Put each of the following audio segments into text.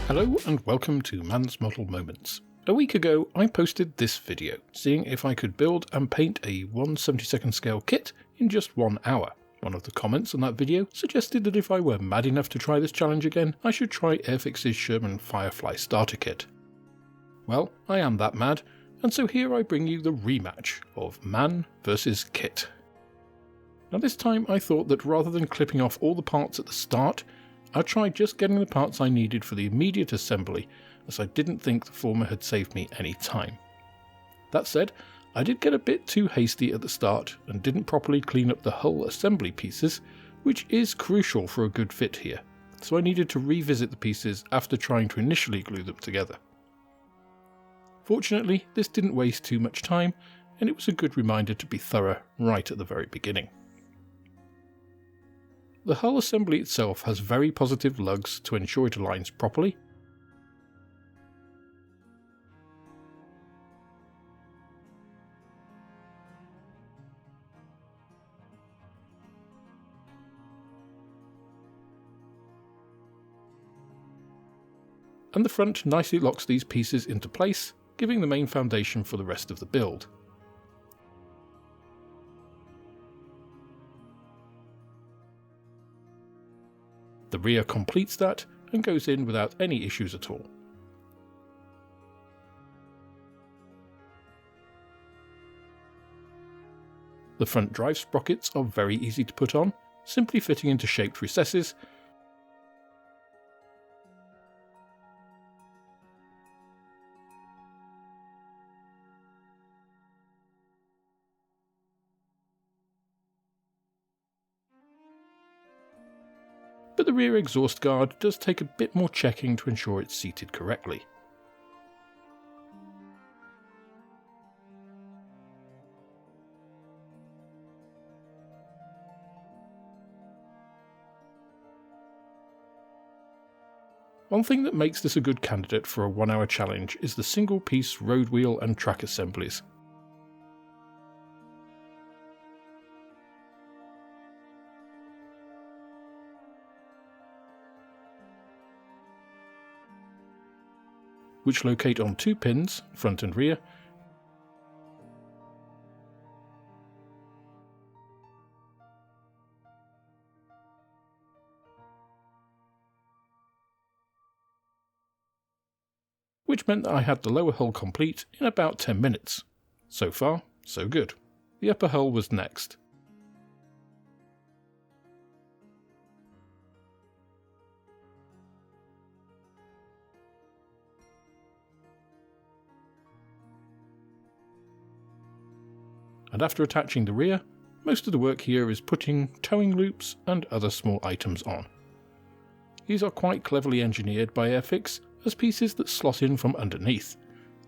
Hello and welcome to Mann's Model Moments. A week ago I posted this video, seeing if I could build and paint a 1/72nd scale kit in just 1 hour. One of the comments on that video suggested that if I were mad enough to try this challenge again, I should try Airfix's Sherman Firefly starter kit. Well, I am that mad, and so here I bring you the rematch of Mann vs Kit. Now this time I thought that rather than clipping off all the parts at the start, I tried just getting the parts I needed for the immediate assembly, as I didn't think the former had saved me any time. That said, I did get a bit too hasty at the start and didn't properly clean up the hull assembly pieces, which is crucial for a good fit here, so I needed to revisit the pieces after trying to initially glue them together. Fortunately, this didn't waste too much time, and it was a good reminder to be thorough right at the very beginning. The hull assembly itself has very positive lugs to ensure it aligns properly. And the front nicely locks these pieces into place, giving the main foundation for the rest of the build. The rear completes that and goes in without any issues at all. The front drive sprockets are very easy to put on, simply fitting into shaped recesses, but the rear exhaust guard does take a bit more checking to ensure it's seated correctly. One thing that makes this a good candidate for a 1-hour challenge is the single-piece road wheel and track assemblies. Which locate on 2 pins, front and rear, which meant that I had the lower hull complete in about 10 minutes. So far, so good. The upper hull was next. And after attaching the rear, most of the work here is putting towing loops and other small items on. These are quite cleverly engineered by Airfix as pieces that slot in from underneath,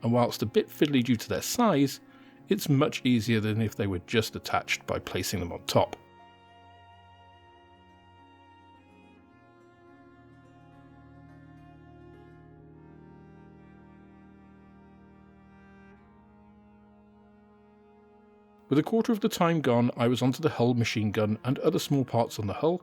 and whilst a bit fiddly due to their size, it's much easier than if they were just attached by placing them on top. With a quarter of the time gone, I was onto the hull machine gun and other small parts on the hull.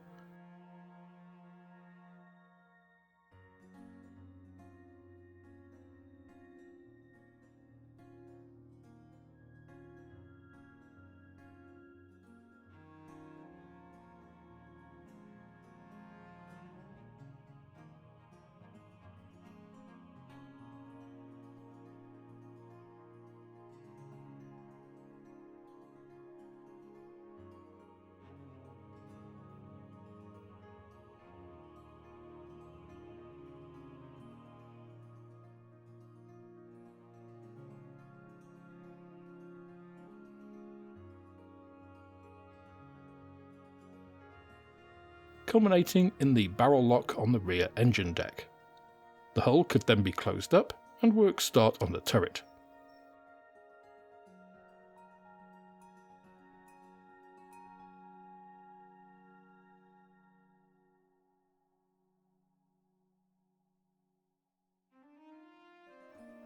Culminating in the barrel lock on the rear engine deck. The hull could then be closed up and work start on the turret.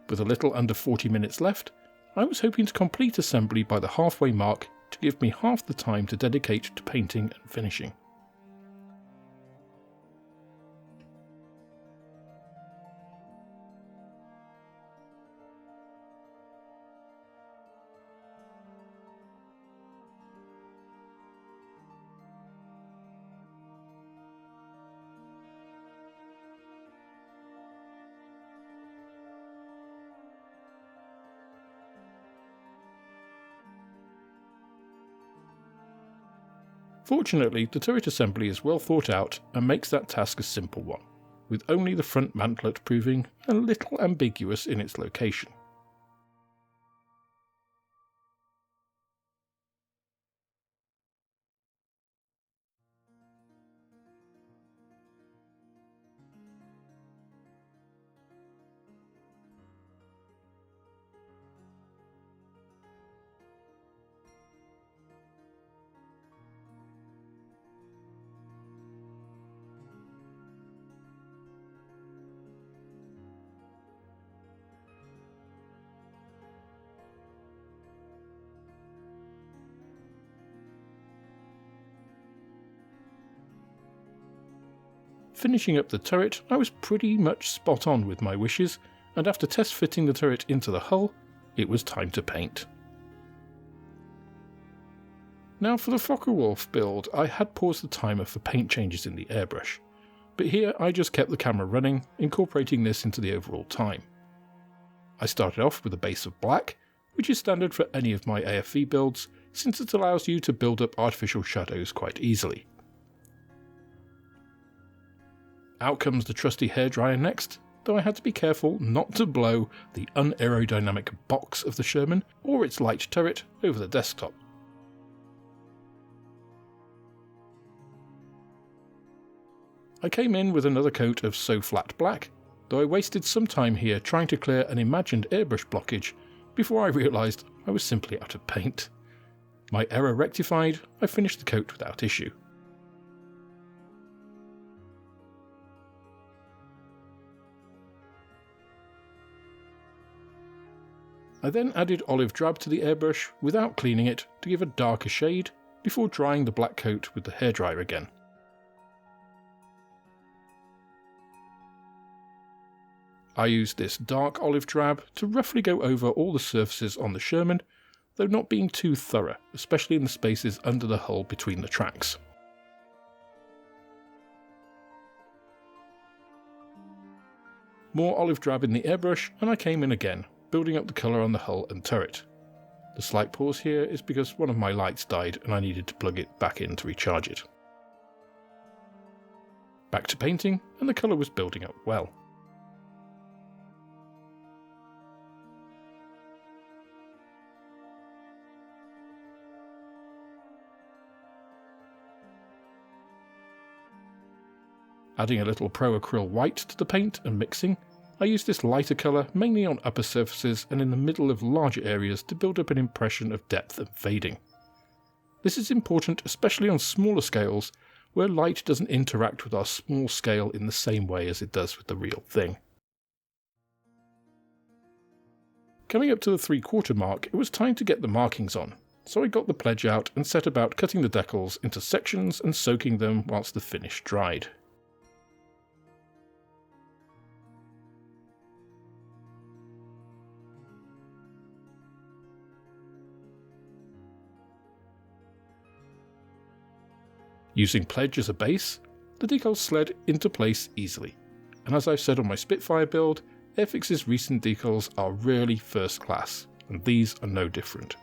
With a little under 40 minutes left, I was hoping to complete assembly by the halfway mark to give me half the time to dedicate to painting and finishing. Fortunately, the turret assembly is well thought out and makes that task a simple one, with only the front mantlet proving a little ambiguous in its location. Finishing up the turret, I was pretty much spot on with my wishes, and after test fitting the turret into the hull, it was time to paint. Now for the Focke-Wulf build, I had paused the timer for paint changes in the airbrush, but here I just kept the camera running, incorporating this into the overall time. I started off with a base of black, which is standard for any of my AFV builds, since it allows you to build up artificial shadows quite easily. Out comes the trusty hairdryer next, though I had to be careful not to blow the unaerodynamic box of the Sherman or its light turret over the desktop. I came in with another coat of So Flat Black, though I wasted some time here trying to clear an imagined airbrush blockage before I realised I was simply out of paint. My error rectified, I finished the coat without issue. I then added olive drab to the airbrush without cleaning it to give a darker shade before drying the black coat with the hairdryer again. I used this dark olive drab to roughly go over all the surfaces on the Sherman, though not being too thorough, especially in the spaces under the hull between the tracks. More olive drab in the airbrush, and I came in again, building up the colour on the hull and turret. The slight pause here is because one of my lights died and I needed to plug it back in to recharge it. Back to painting, and the colour was building up well. Adding a little Pro Acryl white to the paint and mixing, I used this lighter colour mainly on upper surfaces and in the middle of larger areas to build up an impression of depth and fading. This is important especially on smaller scales where light doesn't interact with our small scale in the same way as it does with the real thing. Coming up to the 3/4 mark, it was time to get the markings on, so I got the pledge out and set about cutting the decals into sections and soaking them whilst the finish dried. Using pledge as a base, the decals slid into place easily, and as I've said on my Spitfire build, Airfix's recent decals are really first class, and these are no different.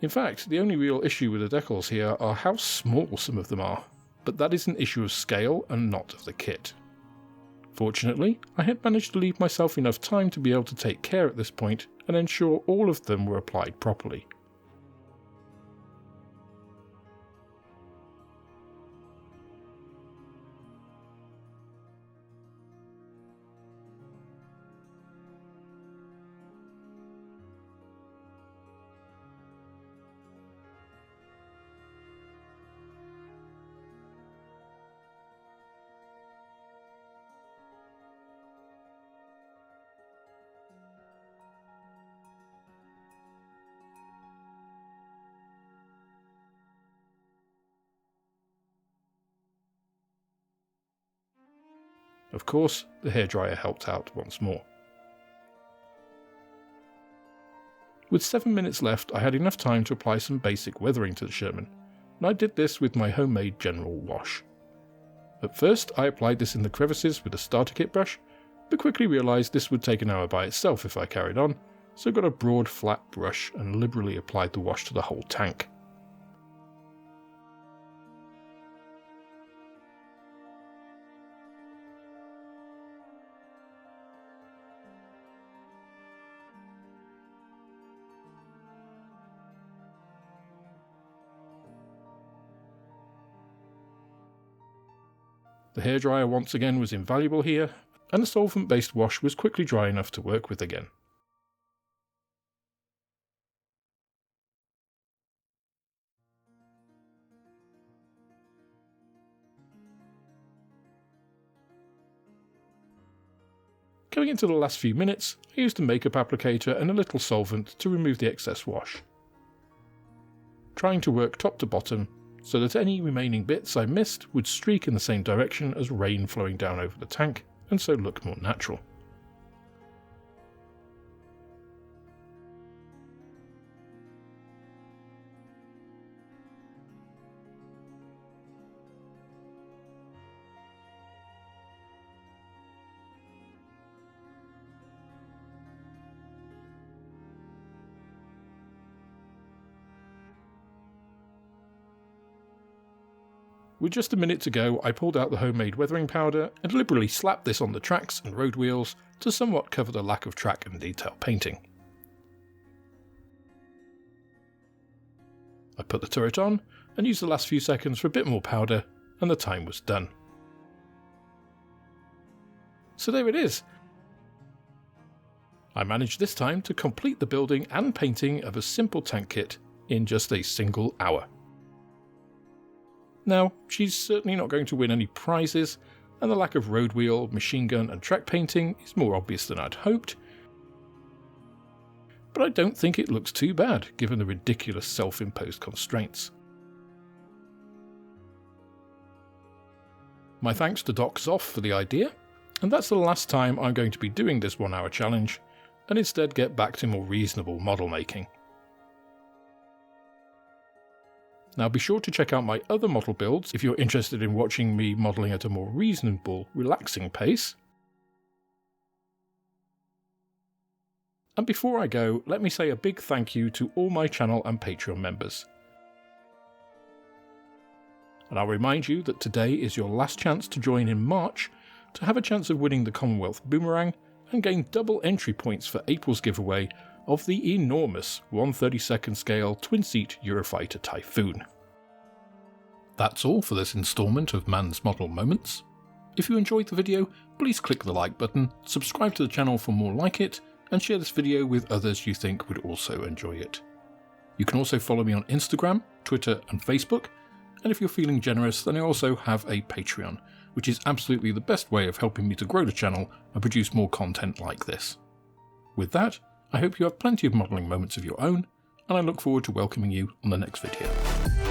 In fact, the only real issue with the decals here are how small some of them are, but that is an issue of scale and not of the kit. Fortunately, I had managed to leave myself enough time to be able to take care at this point and ensure all of them were applied properly. Of course, the hairdryer helped out once more. With 7 minutes left, I had enough time to apply some basic weathering to the Sherman, and I did this with my homemade general wash. At first, I applied this in the crevices with a starter kit brush, but quickly realised this would take an hour by itself if I carried on, so got a broad flat brush and liberally applied the wash to the whole tank. The hairdryer once again was invaluable here, and the solvent-based wash was quickly dry enough to work with again. Coming into the last few minutes, I used a makeup applicator and a little solvent to remove the excess wash, trying to work top to bottom so that any remaining bits I missed would streak in the same direction as rain flowing down over the tank, and so look more natural. With just a minute to go, I pulled out the homemade weathering powder and liberally slapped this on the tracks and road wheels to somewhat cover the lack of track and detail painting. I put the turret on and used the last few seconds for a bit more powder, and the time was done. So there it is. I managed this time to complete the building and painting of a simple tank kit in just a single hour. Now, she's certainly not going to win any prizes, and the lack of road wheel, machine gun and track painting is more obvious than I'd hoped, but I don't think it looks too bad given the ridiculous self-imposed constraints. My thanks to Doc Zoff for the idea, and that's the last time I'm going to be doing this 1 hour challenge, and instead get back to more reasonable model making. Now be sure to check out my other model builds if you're interested in watching me modelling at a more reasonable, relaxing pace. And before I go, let me say a big thank you to all my channel and Patreon members. And I'll remind you that today is your last chance to join in March to have a chance of winning the Commonwealth Boomerang and gain double entry points for April's giveaway of the enormous 1/32nd scale twin-seat Eurofighter Typhoon. That's all for this instalment of Mann's Model Moments. If you enjoyed the video, please click the like button, subscribe to the channel for more like it, and share this video with others you think would also enjoy it. You can also follow me on Instagram, Twitter and Facebook, and if you're feeling generous, then I also have a Patreon, which is absolutely the best way of helping me to grow the channel and produce more content like this. With that, I hope you have plenty of modelling moments of your own, and I look forward to welcoming you on the next video.